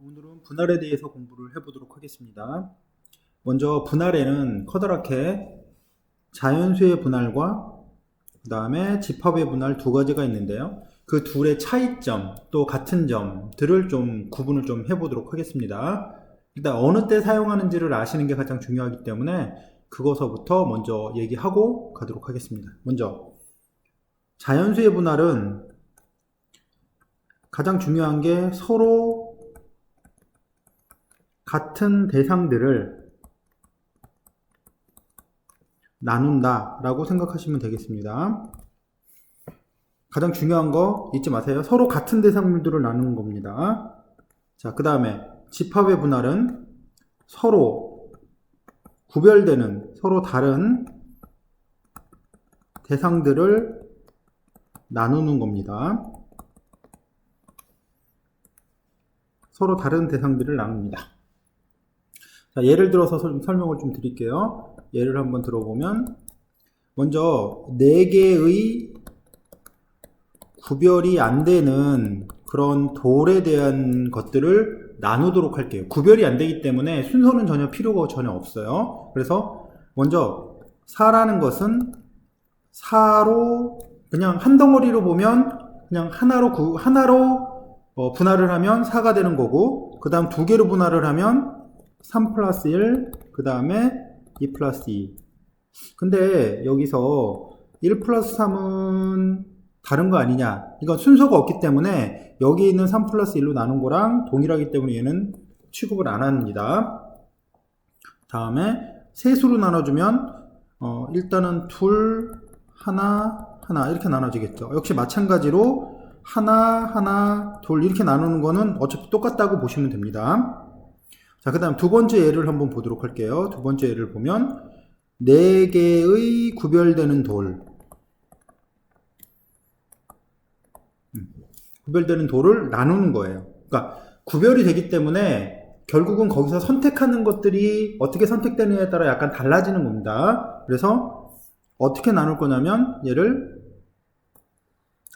오늘은 분할에 대해서 공부를 해보도록 하겠습니다. 먼저 분할에는 커다랗게 자연수의 분할과 그 다음에 집합의 분할 두 가지가 있는데요. 그 둘의 차이점 또 같은 점들을 좀 구분을 좀 해보도록 하겠습니다. 일단 어느 때 사용하는지를 아시는 게 가장 중요하기 때문에 그것서부터 먼저 얘기하고 가도록 하겠습니다. 먼저 자연수의 분할은 가장 중요한 게 서로 같은 대상들을 나눈다 라고 생각하시면 되겠습니다. 가장 중요한 거 잊지 마세요. 서로 같은 대상들을 나누는 겁니다. 자, 그 다음에 집합의 분할은 서로 구별되는 서로 다른 대상들을 나누는 겁니다. 서로 다른 대상들을 나눕니다. 자, 예를 들어서 설명을 좀 드릴게요. 예를 한번 들어보면 먼저 4개의 구별이 안 되는 그런 돌에 대한 것들을 나누도록 할게요. 구별이 안 되기 때문에 순서는 전혀 필요가 전혀 없어요. 그래서 먼저 4라는 것은 4로 그냥 한 덩어리로 보면 그냥 하나로 분할을 하면 4가 되는 거고, 그 다음 2개로 분할을 하면 3 플러스 1, 그 다음에 2 플러스 2. 근데 여기서 1 플러스 3은 다른 거 아니냐? 이건 순서가 없기 때문에 여기 있는 3 플러스 1로 나눈 거랑 동일하기 때문에 얘는 취급을 안 합니다. 다음에 세수로 나눠주면 일단은 둘, 하나, 하나 이렇게 나눠지겠죠. 역시 마찬가지로 하나, 하나, 둘 이렇게 나누는 거는 어차피 똑같다고 보시면 됩니다. 자, 그 다음 두 번째 예를 한번 보도록 할게요. 두 번째 예를 보면 4개의 구별되는 돌, 구별되는 돌을 나누는 거예요. 그러니까 구별이 되기 때문에 결국은 거기서 선택하는 것들이 어떻게 선택되느냐에 따라 약간 달라지는 겁니다. 그래서 어떻게 나눌 거냐면 얘를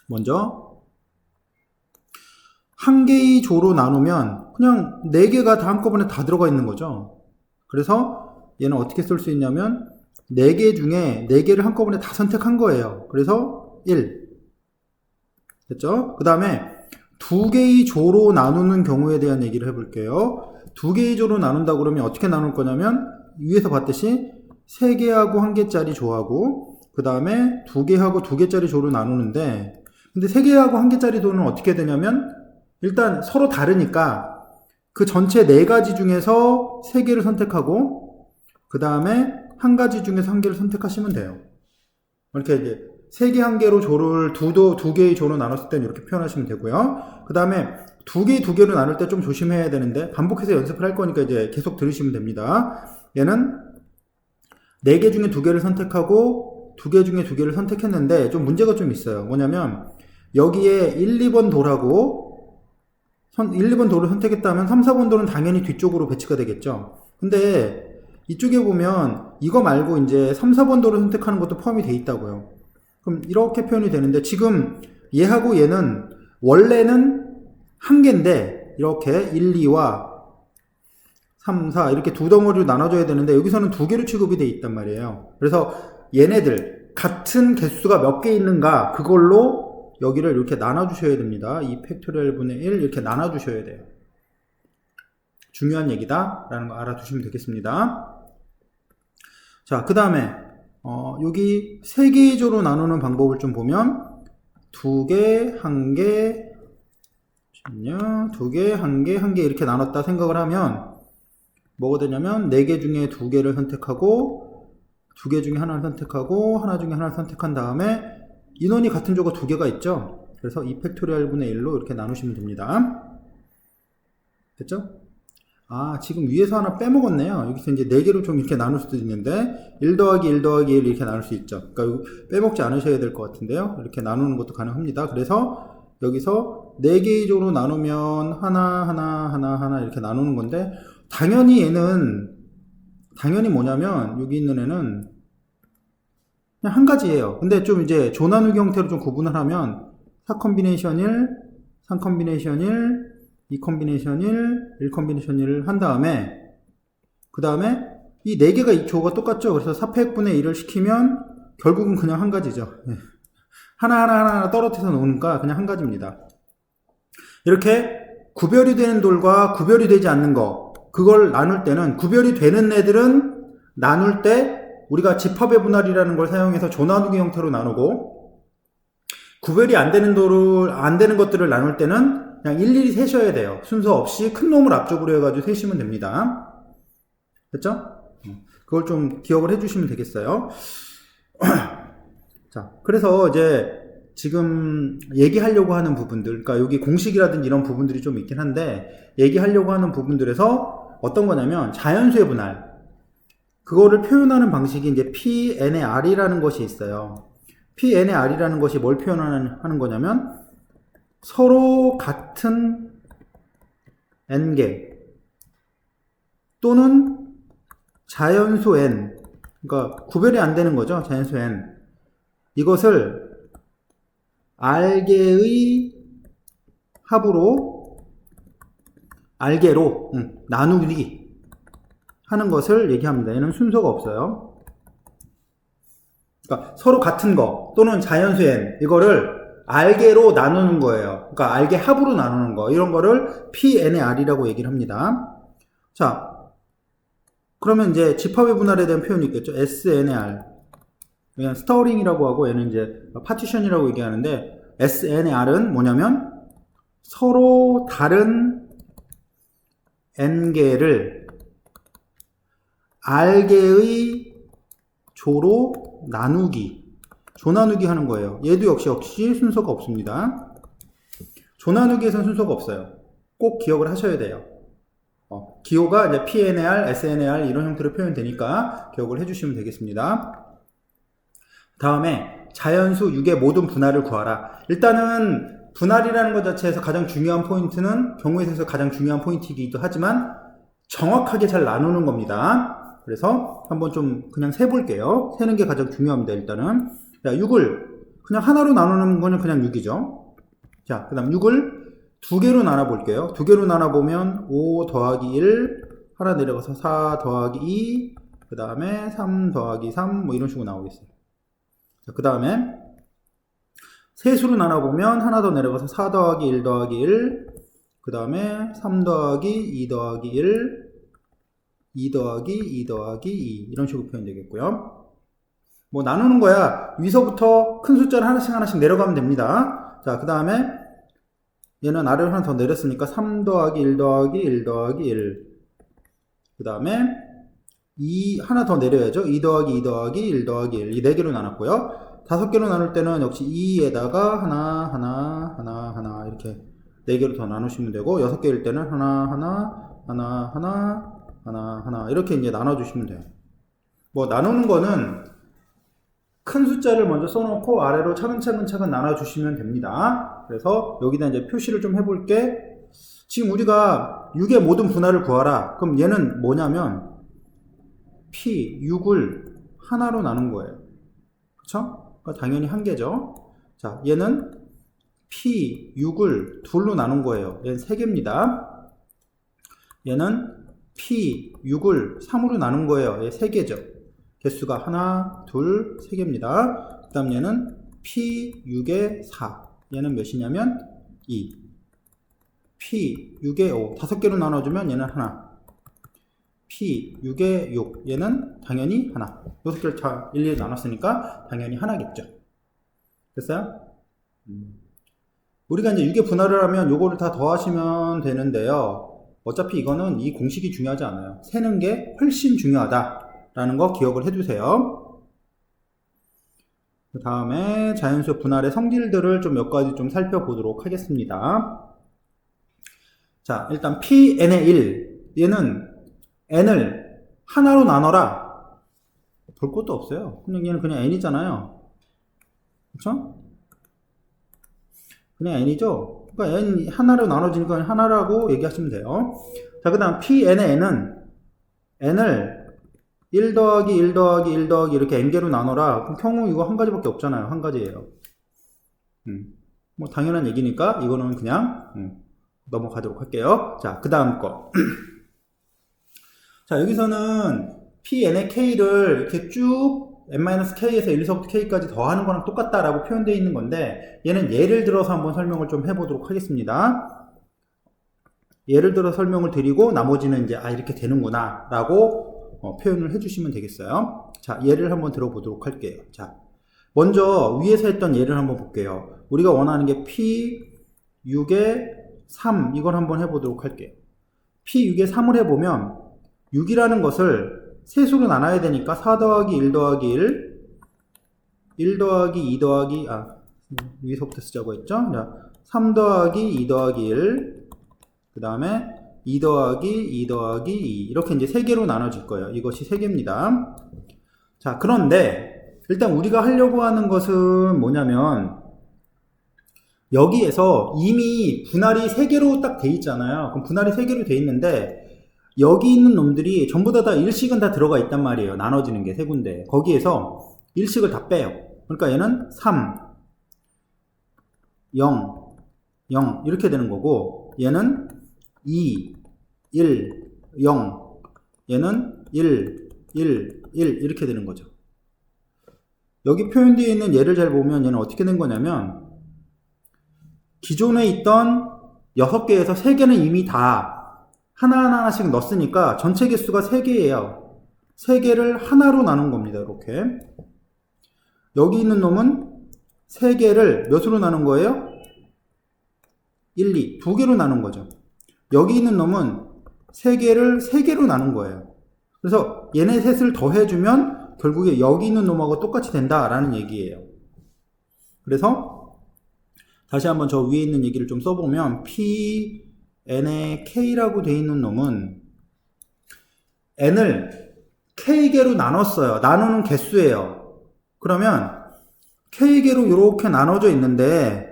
먼저 한 개의 조로 나누면 그냥 4개가 다 한꺼번에 다 들어가 있는 거죠. 그래서 얘는 어떻게 쓸 수 있냐면 4개 중에 4개를 한꺼번에 다 선택한 거예요. 그래서 1 됐죠? 그 다음에 2개의 조로 나누는 경우에 대한 얘기를 해볼게요. 2개의 조로 나눈다 그러면 어떻게 나눌 거냐면 위에서 봤듯이 3개하고 1개짜리 조하고 그 다음에 2개하고 2개짜리 조로 나누는데, 근데 3개하고 1개짜리 조는 어떻게 되냐면 일단 서로 다르니까 그 전체 4가지 중에서 3개를 선택하고 그 다음에 1가지 중에서 1개를 선택하시면 돼요. 이렇게 이제 3개 1개로 조를 2개의 조로 나눴을 때는 이렇게 표현하시면 되고요. 그 다음에 2개로 나눌 때 좀 조심해야 되는데 반복해서 연습을 할 거니까 이제 계속 들으시면 됩니다. 얘는 4개 중에 2개를 선택하고 2개 중에 2개를 선택했는데 좀 문제가 좀 있어요. 뭐냐면 여기에 1, 2번 돌하고 1, 2번 돌을 선택했다면 3, 4번 돌은 당연히 뒤쪽으로 배치가 되겠죠. 근데 이쪽에 보면 이거 말고 이제 3, 4번 돌을 선택하는 것도 포함이 돼 있다고요. 그럼 이렇게 표현이 되는데 지금 얘하고 얘는 원래는 한 개인데 이렇게 1, 2와 3, 4 이렇게 두 덩어리로 나눠줘야 되는데 여기서는 2개로 취급이 돼 있단 말이에요. 그래서 얘네들 같은 개수가 몇 개 있는가 그걸로 여기를 이렇게 나눠주셔야 됩니다. 2 팩토리얼 분의 1 이렇게 나눠주셔야 돼요. 중요한 얘기다 라는 거 알아두시면 되겠습니다. 자, 그 다음에 여기 3개의 조로 나누는 방법을 좀 보면 2개, 1개, 2개, 1개, 1개 이렇게 나눴다 생각을 하면 뭐가 되냐면 4개 중에 2개를 선택하고 2개 중에 하나를 선택하고 하나 중에 하나를 선택한 다음에 인원이 같은 조가 2개가 있죠. 그래서 2 팩토리얼 분의 1로 이렇게 나누시면 됩니다. 됐죠? 아, 지금 위에서 하나 빼먹었네요. 여기서 이제 4개로 좀 이렇게 나눌 수도 있는데 1 더하기 1 더하기 1 이렇게 나눌 수 있죠. 그러니까 빼먹지 않으셔야 될 것 같은데요. 이렇게 나누는 것도 가능합니다. 그래서 여기서 4개의 조로 나누면 하나 이렇게 나누는 건데 당연히 뭐냐면 여기 있는 애는 그냥 한 가지예요. 근데 좀 이제 조 나누기 형태로 좀 구분을 하면 4 컴비네이션 1, 3 컴비네이션 1, 2 컨비네이션 1 컨비네이션 1을 한 다음에 그 다음에 이 4개가 이 조가 똑같죠. 그래서 4팩분의 1을 시키면 결국은 그냥 한 가지죠. 하나 떨어뜨려서 놓으니까 그냥 한 가지입니다. 이렇게 구별이 되는 돌과 구별이 되지 않는 거, 그걸 나눌 때는 구별이 되는 애들은 나눌 때 우리가 집합의 분할이라는 걸 사용해서 조 나누기 형태로 나누고, 구별이 안 되는 것들을 나눌 때는 그냥 일일이 세셔야 돼요. 순서 없이 큰 놈을 앞쪽으로 해가지고 세시면 됩니다. 됐죠? 그걸 좀 기억을 해주시면 되겠어요. 자, 그래서 이제 지금 얘기하려고 하는 부분들, 그러니까 여기 공식이라든지 이런 부분들이 좀 있긴 한데, 얘기하려고 하는 부분들에서 어떤 거냐면 자연수의 분할, 그거를 표현하는 방식이 이제 Pn의 R이라는 것이 있어요. Pn의 R이라는 것이 뭘 표현하는 거냐면 서로 같은 n개 또는 자연수 n, 그러니까 구별이 안 되는 거죠. 자연수 n, 이것을 R개의 합으로 R개로 나누기 하는 것을 얘기합니다. 얘는 순서가 없어요. 그러니까 서로 같은 거 또는 자연수 n, 이거를 R개로 나누는 거예요. 그러니까 R개 합으로 나누는 거, 이런 거를 Pn의 R이라고 얘기를 합니다. 자, 그러면 이제 집합의 분할에 대한 표현이 있겠죠. Sn의 R, 그냥 스터링이라고 하고, 얘는 이제 파티션이라고 얘기하는데, Sn의 R은 뭐냐면 서로 다른 n개를 R개의 조로 나누기, 조 나누기 하는 거예요. 얘도 역시 순서가 없습니다. 조 나누기에서는 순서가 없어요. 꼭 기억을 하셔야 돼요. 기호가 이제 PNR, SNR 이런 형태로 표현되니까 기억을 해주시면 되겠습니다. 다음에 자연수 6의 모든 분할을 구하라. 일단은 분할이라는 것 자체에서 가장 중요한 포인트는, 경우에 있어서 가장 중요한 포인트이기도 하지만 정확하게 잘 나누는 겁니다. 그래서 한번 좀 그냥 세볼게요. 세는 게 가장 중요합니다. 일단은 자, 6을 그냥 하나로 나누는 거는 그냥 6이죠. 자, 그 다음 6을 두 개로 나눠볼게요. 두 개로 나눠보면 5 더하기 1, 하나 내려가서 4 더하기 2, 그 다음에 3 더하기 3, 뭐 이런 식으로 나오겠어요. 자, 그 다음에 세수로 나눠보면 하나 더 내려가서 4 더하기 1 더하기 1, 그 다음에 3 더하기 2 더하기 1, 2 더하기 2 더하기 2, 이런 식으로 표현되겠고요. 뭐 나누는 거야 위서부터 큰 숫자를 하나씩 내려가면 됩니다. 자, 그 다음에 얘는 아래로 하나 더 내렸으니까 3 더하기 1 더하기 1 더하기 1, 그 다음에 2 하나 더 내려야죠. 2 더하기 2 더하기 1 더하기 1, 이 4개로 나눴고요. 5개로 나눌 때는 역시 2에다가 하나 이렇게 4개로 더 나누시면 되고, 6개일 때는 하나 이렇게 이제 나눠주시면 돼요. 뭐 나누는 거는 큰 숫자를 먼저 써놓고 아래로 차근차근 나눠주시면 됩니다. 그래서 여기다 이제 표시를 좀 해볼게. 지금 우리가 6의 모든 분할을 구하라. 그럼 얘는 뭐냐면 P 6을 하나로 나눈 거예요. 그쵸? 그러니까 당연히 한 개죠. 자, 얘는 P 6을 둘로 나눈 거예요. 얘는 3개입니다. 얘는 P 6을 3으로 나눈 거예요. 얘 3개죠. 개수가 하나, 둘, 3개입니다. 그 다음 얘는 P6의 4. 얘는 몇이냐면 2. P6의 5. 5개로 나눠주면 얘는 하나. P6의 6. 얘는 당연히 하나. 6개를 다 일일이 나눴으니까 당연히 하나겠죠. 됐어요? 우리가 이제 6의 분할을 하면 요거를 다 더하시면 되는데요. 어차피 이거는 이 공식이 중요하지 않아요. 세는 게 훨씬 중요하다 라는 거 기억을 해주세요. 그 다음에 자연수 분할의 성질들을 좀 몇 가지 좀 살펴보도록 하겠습니다. 자, 일단 Pn의 1, 얘는 n을 하나로 나눠라. 볼 것도 없어요. 얘는 그냥 n이잖아요. 그쵸? 그냥 n이죠. 그러니까 n 하나로 나눠지니까 하나라고 얘기하시면 돼요. 자, 그 다음 Pn의 n은 n을 1 더하기 1 더하기 1 더하기 이렇게 n개로 나눠라. 그럼 경우 이거 한 가지밖에 없잖아요. 한 가지예요. 뭐 당연한 얘기니까 이거는 그냥 넘어가도록 할게요. 자, 그 다음 거. 자, 여기서는 Pn의 K를 이렇게 쭉 n-k에서 1서부터 k까지 더하는 거랑 똑같다라고 표현되어 있는 건데, 얘는 예를 들어서 한번 설명을 좀 해보도록 하겠습니다. 예를 들어 설명을 드리고 나머지는 이제 이렇게 되는구나 라고 표현을 해주시면 되겠어요. 자, 예를 한번 들어보도록 할게요. 자, 먼저 위에서 했던 예를 한번 볼게요. 우리가 원하는 게 P6의 3 이걸 한번 해보도록 할게요. P6의 3을 해보면 6이라는 것을 세수로 나눠야 되니까 4 더하기 1 더하기 1 더하기 2 더하기 위에서부터 쓰자고 했죠. 3 더하기 2 더하기 1 그 다음에 2 더하기 2 더하기 2 이렇게 이제 3개로 나눠질 거예요. 이것이 3개입니다. 자, 그런데 일단 우리가 하려고 하는 것은 뭐냐면 여기에서 이미 분할이 3개로 딱 돼 있잖아요. 그럼 분할이 3개로 돼 있는데 여기 있는 놈들이 전부 다 일식은 다 들어가 있단 말이에요. 나눠지는 게 3군데. 거기에서 일식을 다 빼요. 그러니까 얘는 3, 0, 0 이렇게 되는 거고 얘는 2, 1, 0 얘는 1, 1, 1 이렇게 되는 거죠. 여기 표현되어 있는 예를 잘 보면 얘는 어떻게 된 거냐면 기존에 있던 6개에서 3개는 이미 다 하나하나씩 넣었으니까 전체 개수가 3개예요. 3개를 하나로 나눈 겁니다. 이렇게. 여기 있는 놈은 3개를 몇으로 나눈 거예요? 1, 2. 2개로 나눈 거죠. 여기 있는 놈은 3개를 3개로 나눈 거예요. 그래서 얘네 셋을 더해주면 결국에 여기 있는 놈하고 똑같이 된다라는 얘기예요. 그래서 다시 한번 저 위에 있는 얘기를 좀 써보면 Pn의 K라고 되어 있는 놈은 N을 K개로 나눴어요. 나누는 개수예요. 그러면 K개로 이렇게 나눠져 있는데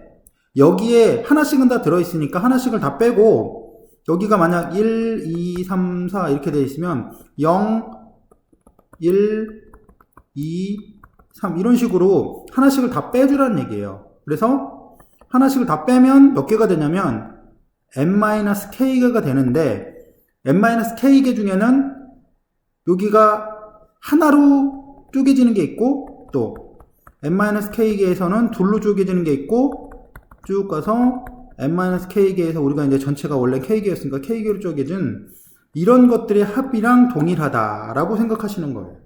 여기에 하나씩은 다 들어있으니까 하나씩을 다 빼고 여기가 만약 1, 2, 3, 4 이렇게 되어 있으면 0, 1, 2, 3 이런 식으로 하나씩을 다 빼주라는 얘기예요. 그래서 하나씩을 다 빼면 몇 개가 되냐면 n-k개가 되는데 n-k개 중에는 여기가 하나로 쪼개지는 게 있고 또 n-k개에서는 둘로 쪼개지는 게 있고 쭉 가서 n-k개에서 우리가 이제 전체가 원래 k개였으니까 k개로 쪼개진 이런 것들의 합이랑 동일하다라고 생각하시는 거예요.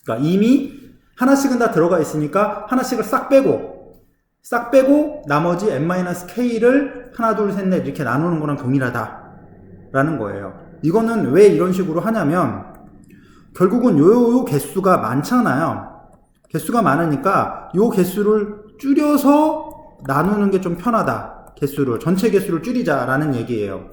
그러니까 이미 하나씩은 다 들어가 있으니까 하나씩을 싹 빼고 나머지 n-k를 하나 둘 셋 넷 이렇게 나누는 거랑 동일하다라는 거예요. 이거는 왜 이런 식으로 하냐면 결국은 요 개수가 많잖아요. 개수가 많으니까 요 개수를 줄여서 나누는 게 좀 편하다. 전체 개수를 줄이자라는 얘기예요.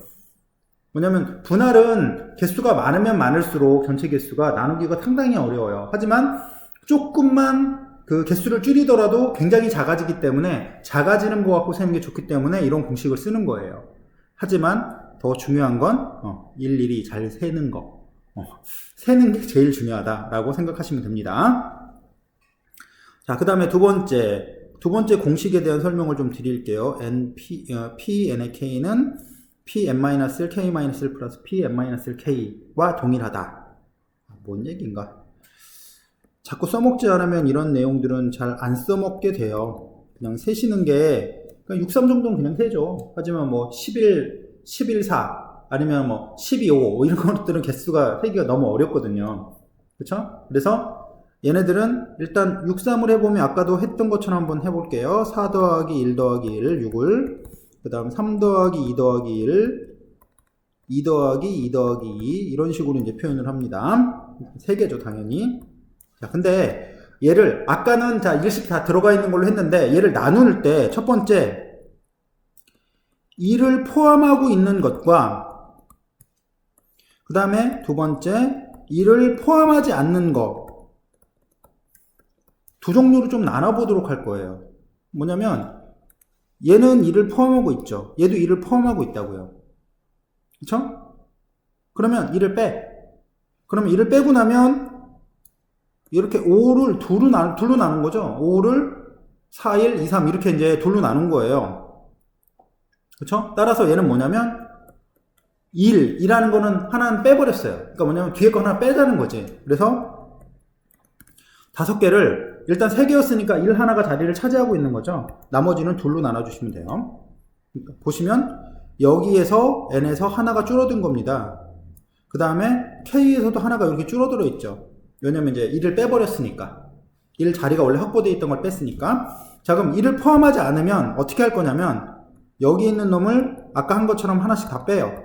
뭐냐면 분할은 개수가 많으면 많을수록 전체 개수가 나누기가 상당히 어려워요. 하지만 조금만 그 개수를 줄이더라도 굉장히 작아지기 때문에 작아지는 것 같고 세는 게 좋기 때문에 이런 공식을 쓰는 거예요. 하지만 더 중요한 건 일일이 잘 세는 거. 세는 게 제일 중요하다라고 생각하시면 됩니다. 자, 그 다음에 두 번째 공식에 대한 설명을 좀 드릴게요. Pn의 K는 Pn-K-1 플러스 Pn-K와 동일하다. 뭔 얘기인가? 자꾸 써먹지 않으면 이런 내용들은 잘 안 써먹게 돼요. 그냥 세시는 게, 63 정도는 그냥 세죠. 하지만 뭐 11, 11.4, 아니면 뭐 12.5, 이런 것들은 개수가 세기가 너무 어렵거든요. 그쵸? 그래서 얘네들은 일단 63을 해보면 아까도 했던 것처럼 한번 해볼게요. 4 더하기 1 더하기 1, 6을, 그 다음 3 더하기 2 더하기 1, 2 더하기 2 더하기 2, 이런 식으로 이제 표현을 합니다. 3개죠, 당연히. 자, 근데 얘를 아까는 자, 일식 다 들어가 있는 걸로 했는데 얘를 나눌 때 첫 번째 2를 포함하고 있는 것과 그 다음에 두 번째 2를 포함하지 않는 거 두 종류로 좀 나눠보도록 할 거예요. 뭐냐면 얘는 2를 포함하고 있죠. 얘도 2를 포함하고 있다고요. 그쵸? 그러면 2를 빼. 그러면 2를 빼고 나면 이렇게 5를 둘로 나눈 거죠. 5를 4, 1, 2, 3 이렇게 이제 둘로 나눈 거예요. 그쵸? 따라서 얘는 뭐냐면 1이라는 거는 하나는 빼버렸어요. 그러니까 뭐냐면 뒤에 거 하나 빼자는 거지. 그래서 5개를 일단 3개였으니까 1 하나가 자리를 차지하고 있는 거죠. 나머지는 둘로 나눠주시면 돼요. 그러니까 보시면 여기에서 n에서 하나가 줄어든 겁니다. 그 다음에 k에서도 하나가 이렇게 줄어들어 있죠. 왜냐면 이제 1을 빼버렸으니까. 1 자리가 원래 확보되어 있던 걸 뺐으니까. 자, 그럼 1을 포함하지 않으면 어떻게 할 거냐면 여기 있는 놈을 아까 한 것처럼 하나씩 다 빼요.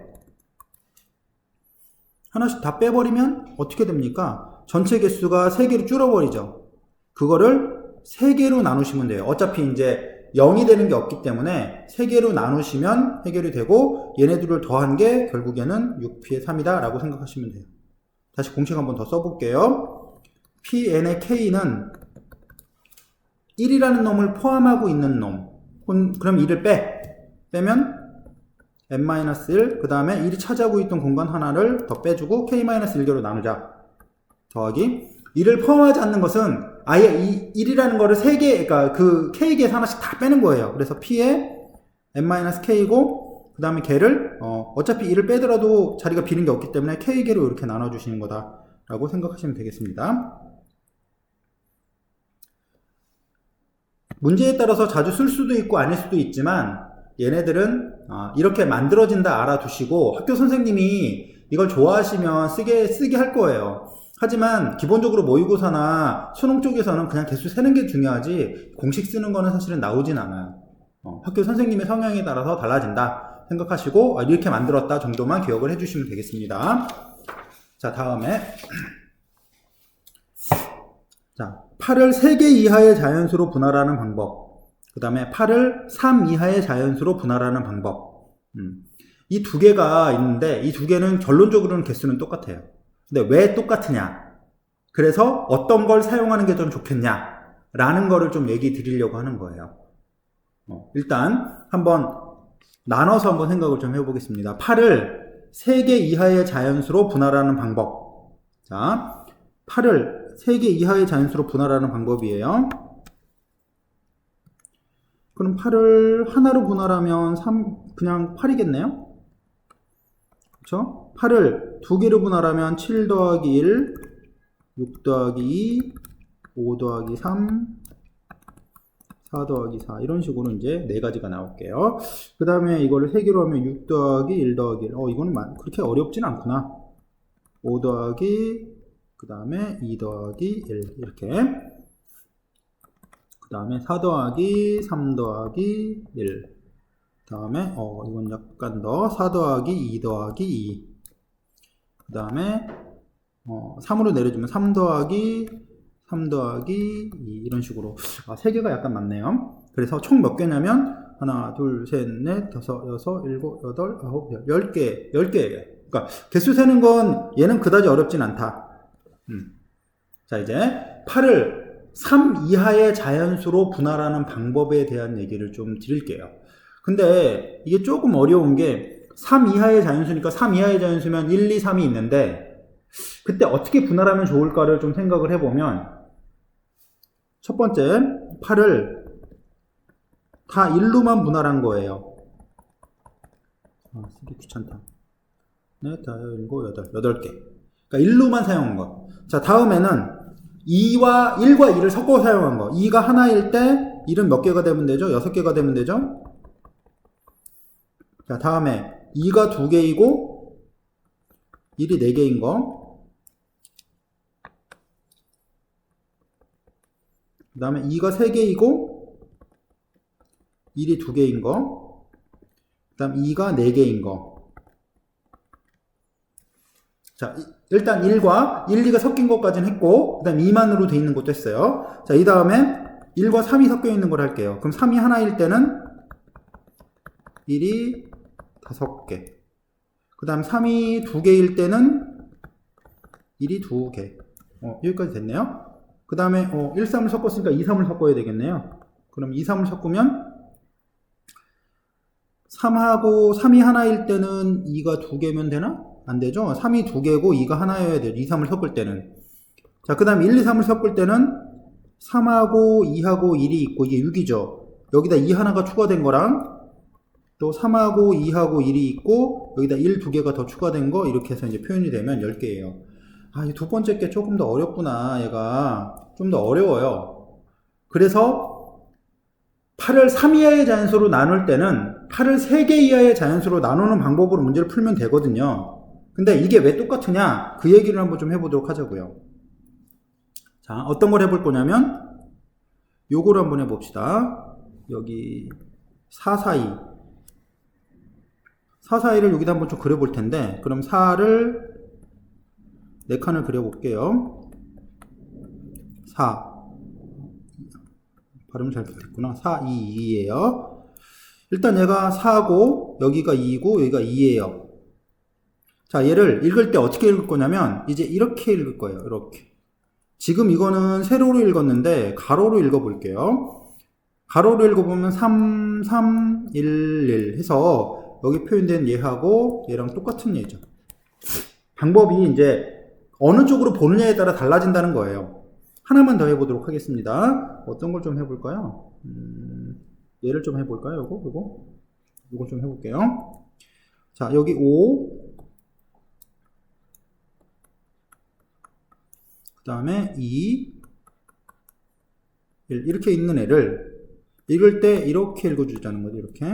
하나씩 다 빼버리면 어떻게 됩니까? 전체 개수가 3개로 줄어버리죠. 그거를 3개로 나누시면 돼요. 어차피 이제 0이 되는 게 없기 때문에 3개로 나누시면 해결이 되고 얘네들을 더한 게 결국에는 6p의 3이다 라고 생각하시면 돼요. 다시 공식 한번 더 써볼게요. pn의 k는 1이라는 놈을 포함하고 있는 놈. 그럼 1을 빼면 n-1, 그 다음에 1이 차지하고 있던 공간 하나를 더 빼주고 k-1개로 나누자. 더하기 1을 포함하지 않는 것은 아예 1이라는 거를 3개, 그러니까 그 k개에서 하나씩 다 빼는 거예요. 그래서 p에 n-k이고 그 다음에 걔를 어차피 1을 빼더라도 자리가 비는 게 없기 때문에 k개로 이렇게 나눠주시는 거다 라고 생각하시면 되겠습니다. 문제에 따라서 자주 쓸 수도 있고 아닐 수도 있지만 얘네들은 이렇게 만들어진다 알아두시고 학교 선생님이 이걸 좋아하시면 쓰게 할 거예요. 하지만 기본적으로 모의고사나 수능 쪽에서는 그냥 개수 세는 게 중요하지 공식 쓰는 거는 사실은 나오진 않아요. 학교 선생님의 성향에 따라서 달라진다 생각하시고 이렇게 만들었다 정도만 기억을 해주시면 되겠습니다. 자, 다음에 자, 8을 3개 이하의 자연수로 분할하는 방법. 그 다음에 8을 3 이하의 자연수로 분할하는 방법. 이 2개가 있는데 이 2개는 결론적으로는 개수는 똑같아요. 근데 왜 똑같으냐? 그래서 어떤 걸 사용하는 게 좀 좋겠냐? 라는 거를 좀 얘기 드리려고 하는 거예요. 일단 한번 나눠서 한번 생각을 좀 해보겠습니다. 8을 3개 이하의 자연수로 분할하는 방법. 자, 8을 3개 이하의 자연수로 분할하는 방법이에요. 그럼 8을 하나로 분할하면 그냥 8이겠네요? 그쵸? 8을 2개로 분할하면 7 더하기 1, 6 더하기 2, 5 더하기 3, 4 더하기 4 이런 식으로 이제 4가지가 나올게요. 그 다음에 이거를 3개로 하면 6 더하기 1 더하기 1. 이거는 그렇게 어렵진 않구나. 5 더하기 그 다음에 2 더하기 1 이렇게. 그 다음에 4 더하기 3 더하기 1. 그 다음에 이건 약간 더 4 더하기 2 더하기 2. 그 다음에 3으로 내려주면 3 더하기 2 이런 식으로 3개가 약간 많네요. 그래서 총 몇 개냐면 하나, 둘, 셋, 넷, 다섯, 여섯, 일곱, 여덟, 아홉, 10개, 10개예요. 그러니까 개수 세는 건 얘는 그다지 어렵진 않다. 자, 이제 8을 3 이하의 자연수로 분할하는 방법에 대한 얘기를 좀 드릴게요. 근데 이게 조금 어려운 게 3 이하의 자연수니까 3 이하의 자연수면 1, 2, 3이 있는데 그때 어떻게 분할하면 좋을까를 좀 생각을 해보면 첫 번째 8을 다 1로만 분할한 거예요. 쓰기 귀찮다. 네, 다 7, 8개. 그러니까 1로만 사용한 거. 자, 다음에는 1과 2를 섞어 사용한 거. 2가 하나일 때 1은 몇 개가 되면 되죠? 6개가 되면 되죠? 자, 다음에 2가 2개이고 1이 4개인 거. 그 다음에 2가 3개이고 1이 2개인 거. 그 다음 2가 4개인 거. 자, 일단 1과 1, 2가 섞인 것까지는 했고, 그 다음 2만으로 돼 있는 것도 했어요. 자, 이 다음에 1과 3이 섞여 있는 걸 할게요. 그럼 3이 하나일 때는 1이 5개. 그 다음 3이 2개일 때는 1이 2개. 여기까지 됐네요. 그 다음에 1, 3을 섞었으니까 2, 3을 섞어야 되겠네요. 그럼 2, 3을 섞으면 3이 하나일 때는 2가 2개면 되나? 안 되죠? 3이 2개고 2가 하나여야 돼요. 2, 3을 섞을 때는. 자, 그 다음 1, 2, 3을 섞을 때는 3하고 2하고 1이 있고 이게 6이죠. 여기다 2 하나가 추가된 거랑 또 3하고 2하고 1이 있고 여기다 1 두 개가 더 추가된 거 이렇게 해서 이제 표현이 되면 10개예요. 아, 이 두 번째 게 조금 더 어렵구나. 얘가 좀 더 어려워요. 그래서 8을 3 이하의 자연수로 나눌 때는 8을 3개 이하의 자연수로 나누는 방법으로 문제를 풀면 되거든요. 근데 이게 왜 똑같으냐? 그 얘기를 한번 좀 해보도록 하자고요. 자, 어떤 걸 해볼 거냐면 요거를 한번 해봅시다. 여기 4, 4, 2 4, 4, 2를 여기다 한번 좀 그려볼 텐데, 그럼 4를 4칸을 그려볼게요. 4 발음 잘못했구나. 4, 2, 2예요. 일단 얘가 4고 여기가 2고 여기가 2예요. 자, 얘를 읽을 때 어떻게 읽을 거냐면 이제 이렇게 읽을 거예요. 이렇게. 지금 이거는 세로로 읽었는데 가로로 읽어볼게요. 가로로 읽어보면 3, 3, 1, 1 해서 여기 표현된 얘하고 얘랑 똑같은 얘죠. 방법이 이제 어느 쪽으로 보느냐에 따라 달라진다는 거예요. 하나만 더 해보도록 하겠습니다. 어떤 걸 좀 해볼까요? 얘를 좀 해볼까요? 요거 좀 해볼게요. 자, 여기 5, 그 다음에 2, 1 이렇게 있는 애를 읽을 때 이렇게 읽어주자는 거죠. 이렇게.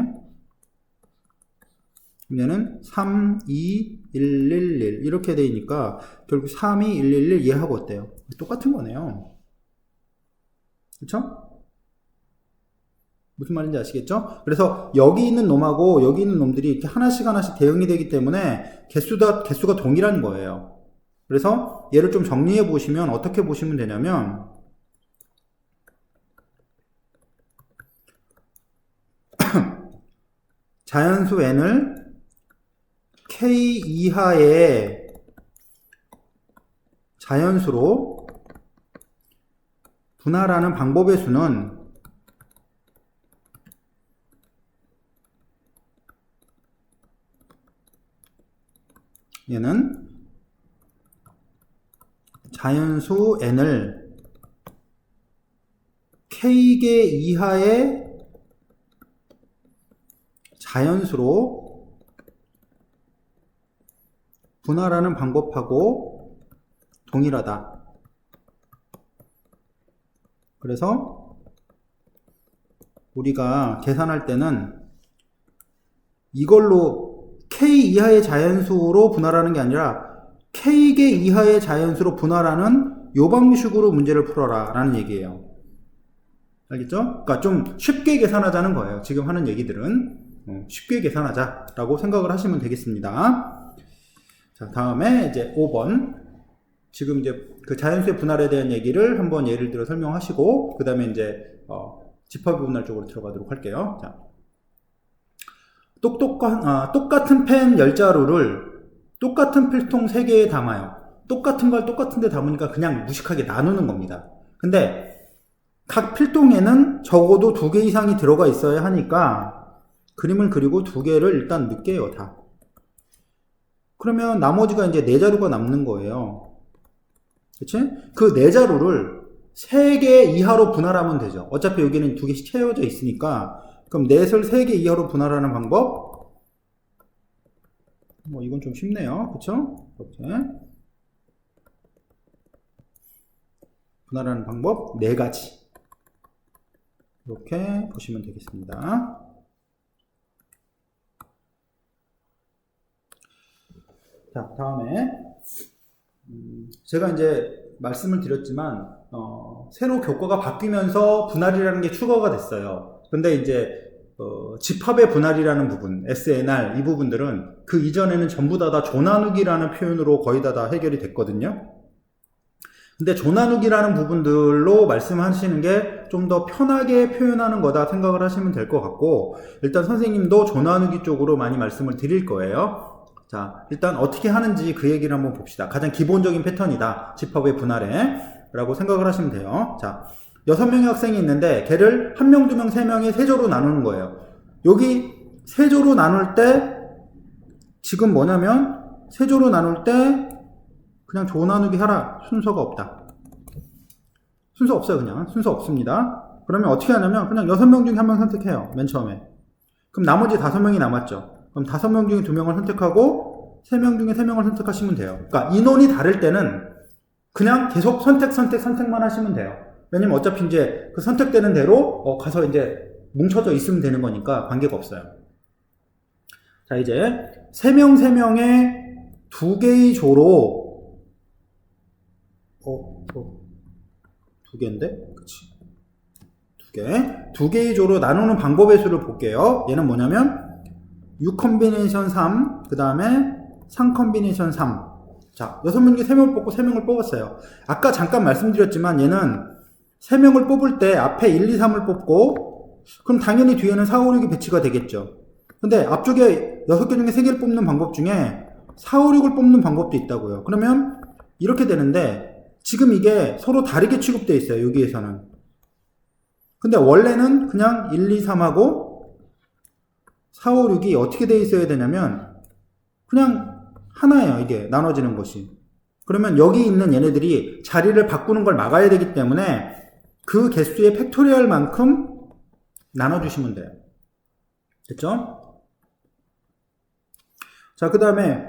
얘는 3, 2, 1, 1, 1 이렇게 되니까 결국 3, 2, 1, 1, 1 얘하고 어때요? 똑같은 거네요. 그쵸? 무슨 말인지 아시겠죠? 그래서 여기 있는 놈하고 여기 있는 놈들이 이렇게 하나씩 대응이 되기 때문에 개수가 동일한 거예요. 그래서 얘를 좀 정리해 보시면 어떻게 보시면 되냐면 자연수 n을 k 이하의 자연수로 분할하는 방법의 수는 얘는 자연수 n을 k개 이하의 자연수로 분할하는 방법하고 동일하다. 그래서 우리가 계산할 때는 이걸로 k 이하의 자연수로 분할하는 게 아니라 k개 이하의 자연수로 분할하는 요 방식으로 문제를 풀어라 라는 얘기예요. 알겠죠? 그러니까 좀 쉽게 계산하자는 거예요. 지금 하는 얘기들은 쉽게 계산하자 라고 생각을 하시면 되겠습니다. 자, 다음에 이제 5번. 지금 이제 그 자연수의 분할에 대한 얘기를 한번 예를 들어 설명하시고, 그 다음에 이제, 집합의 분할 쪽으로 들어가도록 할게요. 자. 똑같은 펜 10자루를 똑같은 필통 3개에 담아요. 똑같은 걸 똑같은 데 담으니까 그냥 무식하게 나누는 겁니다. 근데 각 필통에는 적어도 2개 이상이 들어가 있어야 하니까 그림을 그리고 2개를 일단 넣게요, 다. 그러면 나머지가 이제 4자루가 남는 거예요. 그치? 그 4자루를 3개 이하로 분할하면 되죠. 어차피 여기는 2개씩 채워져 있으니까. 그럼 넷을 3개 이하로 분할하는 방법? 뭐 이건 좀 쉽네요. 그쵸? 이렇게 분할하는 방법 4가지. 이렇게 보시면 되겠습니다. 자, 다음에 제가 이제 말씀을 드렸지만 새로 교과가 바뀌면서 분할이라는 게 추가가 됐어요. 근데 이제 집합의 분할이라는 부분, SNR 이 부분들은 그 이전에는 전부 다 조나누기라는 표현으로 거의 다 해결이 됐거든요. 근데 조나누기라는 부분들로 말씀하시는 게 좀 더 편하게 표현하는 거다 생각을 하시면 될 것 같고, 일단 선생님도 조나누기 쪽으로 많이 말씀을 드릴 거예요. 자, 일단 어떻게 하는지 그 얘기를 한번 봅시다. 가장 기본적인 패턴이다. 집합의 분할에 라고 생각을 하시면 돼요. 자, 6명의 학생이 있는데 걔를 1명, 2명, 3명의 세조로 나누는 거예요. 여기 세조로 나눌 때 지금 뭐냐면 세조로 나눌 때 그냥 조나누기 하라. 순서가 없다. 순서 없어요. 그냥 순서 없습니다. 그러면 어떻게 하냐면 그냥 6명 중에 1명 선택해요. 맨 처음에 그럼 나머지 5명이 남았죠. 그럼 5명 중에 2명을 선택하고 3명 중에 3명을 선택하시면 돼요. 그러니까 인원이 다를 때는 그냥 계속 선택만 하시면 돼요. 왜냐면 어차피 이제 그 선택되는 대로 가서 이제 뭉쳐져 있으면 되는 거니까 관계가 없어요. 자, 이제 3명의 2개의 조로 2개인데? 그치. 2개의 조로 나누는 방법의 수를 볼게요. 얘는 뭐냐면 6 컨비네이션 3, 그 다음에 3 컨비네이션 3. 자, 6명 중에 3명을 뽑고 3명을 뽑았어요. 아까 잠깐 말씀드렸지만 얘는 3명을 뽑을 때 앞에 1, 2, 3을 뽑고 그럼 당연히 뒤에는 4, 5, 6이 배치가 되겠죠. 근데 앞쪽에 6개 중에 3개를 뽑는 방법 중에 4, 5, 6을 뽑는 방법도 있다고요. 그러면 이렇게 되는데 지금 이게 서로 다르게 취급되어 있어요. 여기에서는. 근데 원래는 그냥 1, 2, 3하고 4, 5, 6이 어떻게 되어 있어야 되냐면 그냥 하나예요. 이게 나눠지는 것이. 그러면 여기 있는 얘네들이 자리를 바꾸는 걸 막아야 되기 때문에 그 개수의 팩토리얼만큼 나눠주시면 돼요. 됐죠? 자, 그 다음에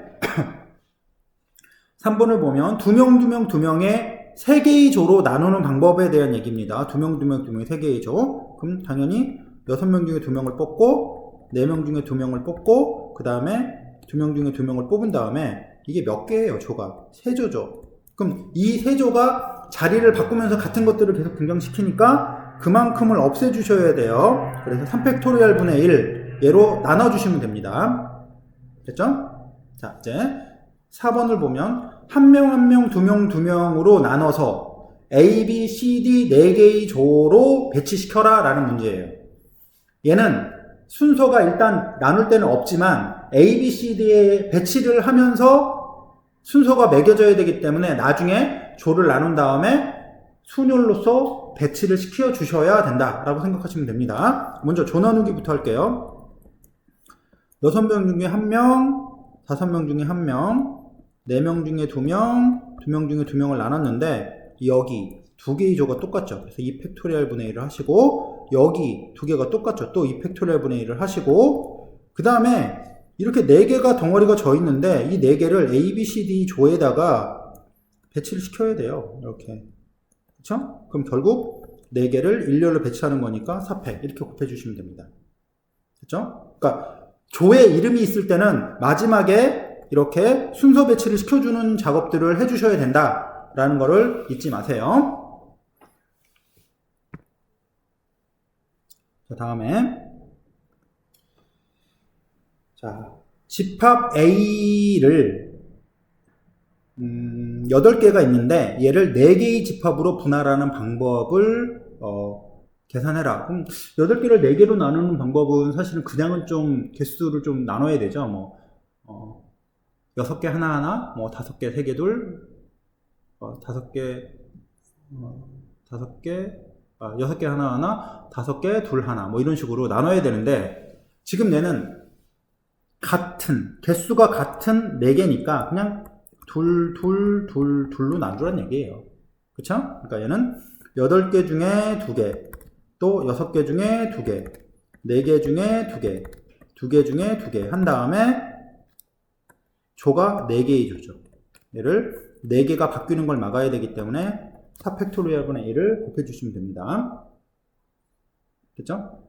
3번을 보면 2명의 3개의 조로 나누는 방법에 대한 얘기입니다. 2명의 3개의 조. 그럼 당연히 6명 중에 2명을 뽑고 4명 중에 2명을 뽑고 그 다음에 2명 중에 2명을 뽑은 다음에 이게 몇 개예요, 조가? 3조죠. 그럼 이 3조가 자리를 바꾸면서 같은 것들을 계속 등장시키니까 그만큼을 없애주셔야 돼요. 그래서 3팩토리얼 분의 1 얘로 나눠주시면 됩니다. 됐죠? 자, 이제 4번을 보면 한 명, 2명으로 나눠서 A, B, C, D 4개의 조로 배치시켜라 라는 문제예요. 얘는 순서가 일단 나눌 때는 없지만 A, B, C, D에 배치를 하면서 순서가 매겨져야 되기 때문에 나중에 조를 나눈 다음에 순열로서 배치를 시켜 주셔야 된다라고 생각하시면 됩니다. 먼저 조 나누기부터 할게요. 6명 중에 1명, 5명 중에 1명, 4명 중에 2명, 2명 중에 2명을 나눴는데 여기 2개의 조가 똑같죠. 그래서 2팩토리얼 분의 1을 하시고 여기 2개가 똑같죠. 또 2팩토리얼 분의 1을 하시고 그 다음에 이렇게 4개가 덩어리가 져 있는데 이 4개를 A, B, C, D 조에다가 배치를 시켜야 돼요. 이렇게. 그쵸? 그럼 결국 4개를 일렬로 배치하는 거니까 4팩 이렇게 곱해주시면 됩니다. 그쵸? 그러니까 조에 이름이 있을 때는 마지막에 이렇게 순서 배치를 시켜주는 작업들을 해주셔야 된다라는 거를 잊지 마세요. 자, 다음에 자, 집합 A를 8개가 있는데 얘를 4개의 집합으로 분할하는 방법을 계산해라. 그럼 8개를 4개로 나누는 방법은 사실은 그냥은 좀 개수를 좀 나눠야 되죠. 뭐 6개 하나하나, 뭐 5개 3개 둘, 5개 6개 하나하나, 5개 둘 하나 뭐 이런 식으로 나눠야 되는데 지금 얘는 개수가 같은 4개니까 그냥 둘로 나누라는 얘기예요. 그쵸? 그러니까 얘는 8개 중에 2개, 또 6개 중에 2개, 4개 중에 2개, 2개 중에 2개 한 다음에 조가 4개의 조죠. 얘를 4개가 바뀌는 걸 막아야 되기 때문에 4팩토리얼 분의 1을 곱해주시면 됩니다. 됐죠?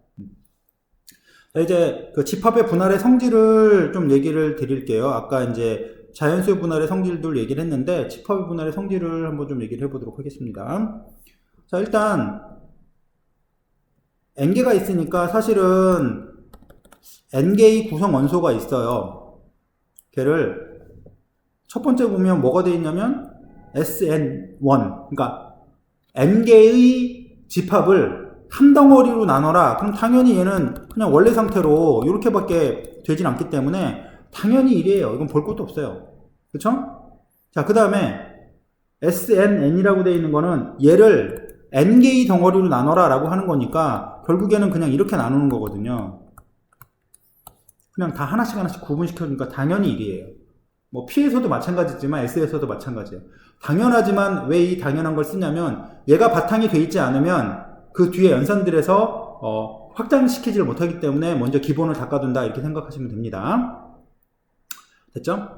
자, 이제 그 집합의 분할의 성질을 좀 얘기를 드릴게요. 아까 이제 자연수의 분할의 성질들 얘기를 했는데 집합의 분할의 성질을 한번 좀 얘기를 해보도록 하겠습니다. 자, 일단 n개가 있으니까 사실은 n개의 구성 원소가 있어요. 걔를 첫 번째 보면 뭐가 되어 있냐면 SN1, 그러니까 n개의 집합을 한 덩어리로 나눠라. 그럼 당연히 얘는 그냥 원래 상태로 이렇게밖에 되진 않기 때문에 당연히 1이에요. 이건 볼 것도 없어요. 그쵸? 자, 그 다음에 SNN이라고 되어 있는 거는 얘를 n개의 덩어리로 나눠라 라고 하는 거니까 결국에는 그냥 이렇게 나누는 거거든요. 그냥 다 하나씩 구분시켜주니까 당연히 1이에요. 뭐 P에서도 마찬가지지만 S에서도 마찬가지예요. 당연하지만 왜 이 당연한 걸 쓰냐면 얘가 바탕이 돼 있지 않으면 그 뒤에 연산들에서 확장시키지를 못하기 때문에 먼저 기본을 닦아둔다 이렇게 생각하시면 됩니다. 됐죠?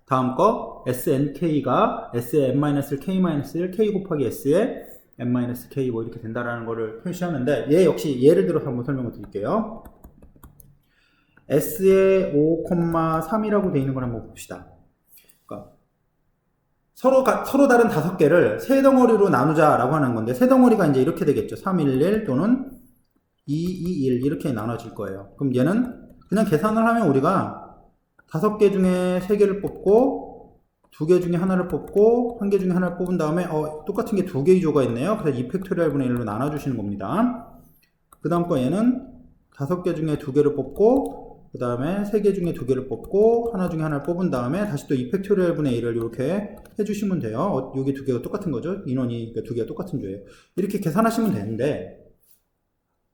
다음 거 SNK가 S의 n-k-1 K 곱하기 S의 n-k 뭐 이렇게 된다라는 거를 표시하는데 얘 역시 예를 들어서 한번 설명을 드릴게요. S의 5,3이라고 되어 있는 걸 한번 봅시다. 그러니까 서로 다른 5개를 세 덩어리로 나누자라고 하는 건데 세 덩어리가 이제 이렇게 되겠죠. 311 또는 221 이렇게 나눠질 거예요. 그럼 얘는 그냥 계산을 하면 우리가 5개 중에 3개를 뽑고 2개 중에 하나를 뽑고 1개 중에 하나를 뽑은 다음에 똑같은 게 2개의 조가 있네요. 그래서 2팩토리얼 분의 1로 나눠주시는 겁니다. 그 다음 거 얘는 5개 중에 2개를 뽑고 그 다음에 3개 중에 2개를 뽑고 하나 중에 하나를 뽑은 다음에 다시 또 2팩토리얼 분의 1을 이렇게 해주시면 돼요. 여기 2개가 똑같은 거죠. 인원이 2개가 똑같은 조예요. 이렇게 계산하시면 되는데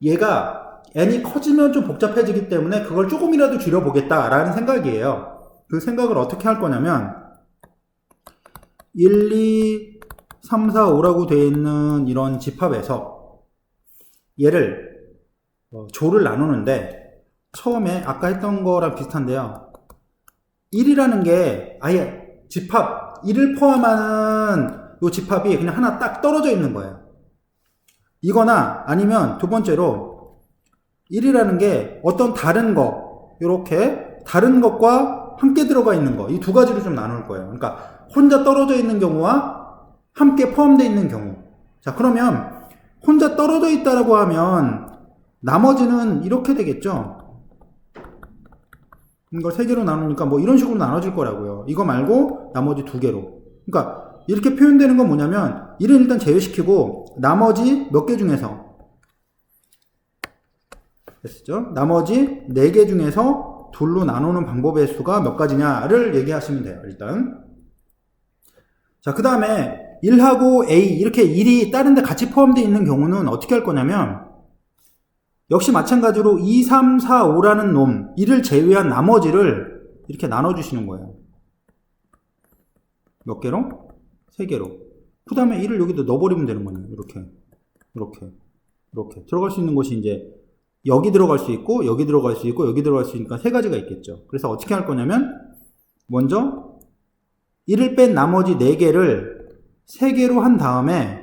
얘가 n이 커지면 좀 복잡해지기 때문에 그걸 조금이라도 줄여보겠다라는 생각이에요. 그 생각을 어떻게 할 거냐면 1, 2, 3, 4, 5라고 되어 있는 이런 집합에서 얘를 조를 나누는데 처음에 아까 했던 거랑 비슷한데요. 1이라는 게 아예 집합 1을 포함하는 이 집합이 그냥 하나 딱 떨어져 있는 거예요. 이거나 아니면 두 번째로 1이라는 게 어떤 다른 거 이렇게 다른 것과 함께 들어가 있는 거 이 두 가지로 좀 나눌 거예요. 그러니까 혼자 떨어져 있는 경우와 함께 포함되어 있는 경우. 자, 그러면 혼자 떨어져 있다라고 하면 나머지는 이렇게 되겠죠. 이걸 3개로 나누니까 뭐 이런 식으로 나눠질 거라고요. 이거 말고 나머지 2개로. 그러니까 이렇게 표현되는 건 뭐냐면 1은 일단 제외시키고 나머지 몇 개 중에서 됐죠? 나머지 4개 중에서 둘로 나누는 방법의 수가 몇 가지냐를 얘기하시면 돼요. 일단 자, 그 다음에 1하고 A 이렇게 1이 다른 데 같이 포함되어 있는 경우는 어떻게 할 거냐면 역시 마찬가지로 2, 3, 4, 5라는 놈 1을 제외한 나머지를 이렇게 나눠주시는 거예요. 몇 개로? 3개로. 그 다음에 1을 여기다 넣어버리면 되는 거예요. 이렇게 들어갈 수 있는 곳이 이제 여기 들어갈 수 있고 여기 들어갈 수 있고 여기 들어갈 수 있으니까 3가지가 있겠죠. 그래서 어떻게 할 거냐면 먼저 1을 뺀 나머지 4개를 3개로 한 다음에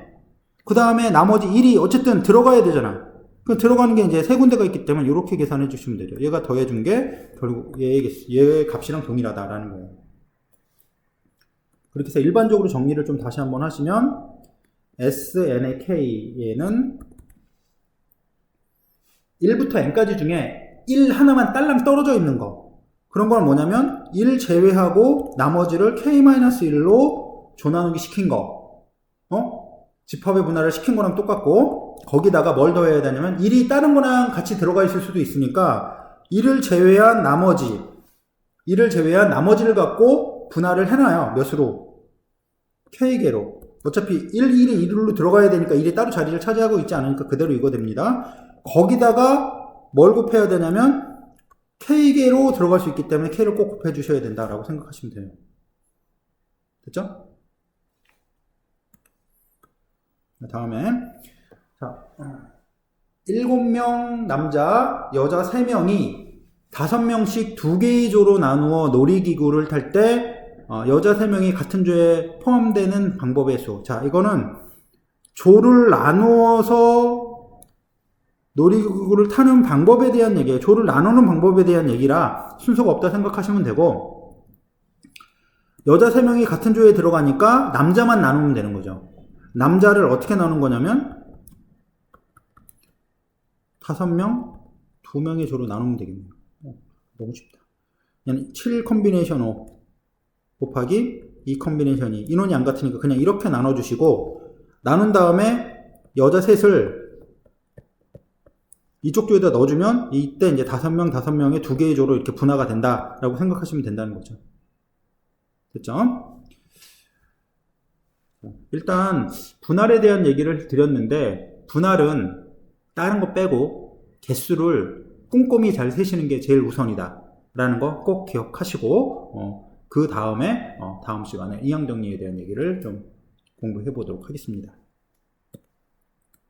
그 다음에 나머지 1이 어쨌든 들어가야 되잖아. 그 들어가는 게 이제 3군데가 있기 때문에 이렇게 계산해 주시면 되죠. 얘가 더해준 게 결국 얘의 값이랑 동일하다라는 거예요. 그렇게 해서 일반적으로 정리를 좀 다시 한번 하시면 SN의 K에는 1부터 N까지 중에 1 하나만 딸랑 떨어져 있는 거 그런 건 뭐냐면 1 제외하고 나머지를 K-1로 조나누기 시킨 거 집합의 분할을 시킨 거랑 똑같고 거기다가 뭘 더해야 되냐면 1이 다른 거랑 같이 들어가 있을 수도 있으니까 1을 제외한 나머지를 갖고 분할을 해놔요. 몇으로? K개로. 어차피 1이 1로 들어가야 되니까 1이 따로 자리를 차지하고 있지 않으니까 그대로 이거 됩니다. 거기다가 뭘 곱해야 되냐면 K개로 들어갈 수 있기 때문에 K를 꼭 곱해 주셔야 된다라고 생각하시면 돼요. 됐죠? 다음에 자, 7명 남자, 여자 3명이 5명씩 2개의 조로 나누어 놀이기구를 탈 때 여자 3명이 같은 조에 포함되는 방법의 수. 자, 이거는 조를 나누어서 놀이기구를 타는 방법에 대한 얘기예요. 조를 나누는 방법에 대한 얘기라 순서가 없다 생각하시면 되고 여자 3명이 같은 조에 들어가니까 남자만 나누면 되는 거죠. 남자를 어떻게 나누는 거냐면 5명, 2명의 조로 나누면 되겠네요. 너무 쉽다. 7 컨비네이션 5 곱하기 2 컨비네이션 2 인원이 안 같으니까 그냥 이렇게 나눠주시고 나눈 다음에 여자 셋을 이쪽 조에다 넣어주면 이때 이제 5명의 2개의 조로 이렇게 분화가 된다라고 생각하시면 된다는 거죠. 됐죠? 일단 분할에 대한 얘기를 드렸는데 분할은 다른 거 빼고 개수를 꼼꼼히 잘 세시는 게 제일 우선이다 라는 거 꼭 기억하시고 그 다음에 다음 시간에 이항정리에 대한 얘기를 좀 공부해 보도록 하겠습니다.